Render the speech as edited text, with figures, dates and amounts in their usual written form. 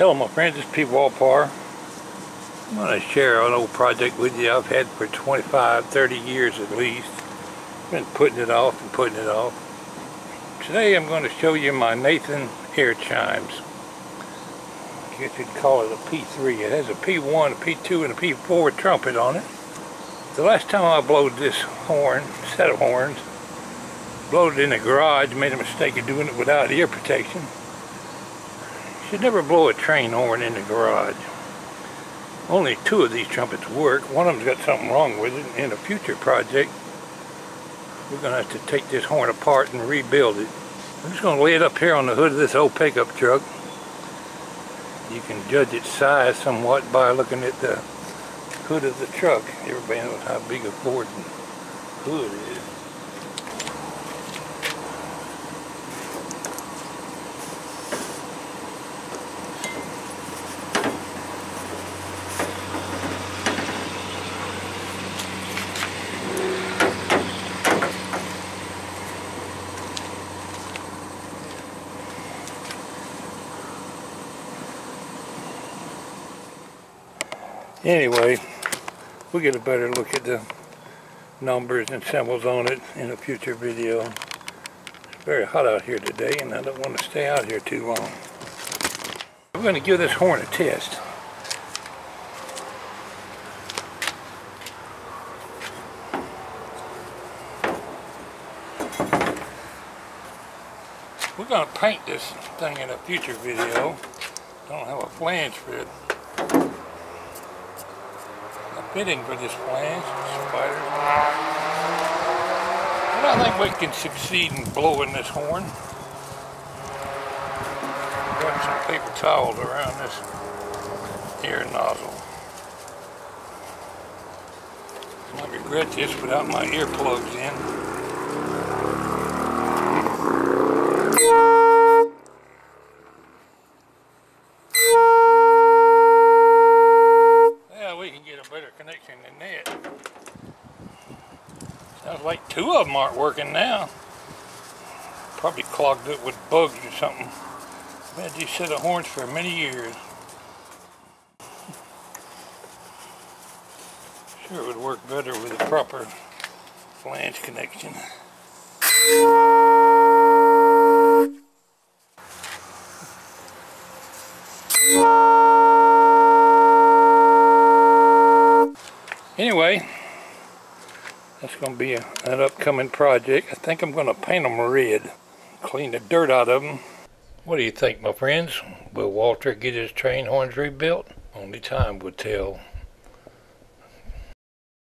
Hello my friends, it's Pwalpar. I'm going to share an old project with you I've had for 25-30 years at least. Been putting it off and putting it off. Today I'm going to show you my Nathan air chimes. I guess you'd call it a P3. It has a P1, a P2 and a P4 trumpet on it. The last time I blowed this horn, set of horns, blowed it in the garage, made a mistake of doing it without ear protection. You should never blow a train horn in the garage. Only 2 of these trumpets work. One of them's got something wrong with it. In a future project, we're going to have to take this horn apart and rebuild it. I'm just going to lay it up here on the hood of this old pickup truck. You can judge its size somewhat by looking at the hood of the truck. Everybody knows how big a Ford hood is. Anyway, we'll get a better look at the numbers and symbols on it in a future video. It's very hot out here today and I don't want to stay out here too long. We're going to give this horn a test. We're going to paint this thing in a future video. I don't have a flange for it. Fitting for this flange, spiders. But I think we can succeed in blowing this horn. Got some paper towels around this air nozzle. I regret this without my earplugs in. Better connection than that. Sounds like 2 of them aren't working now. Probably clogged up with bugs or something. I've had these set of horns for many years. Sure it would work better with a proper flange connection. Anyway, that's going to be an upcoming project. I think I'm going to paint them red, clean the dirt out of them. What do you think, my friends? Will Walter get his train horns rebuilt? Only time will tell.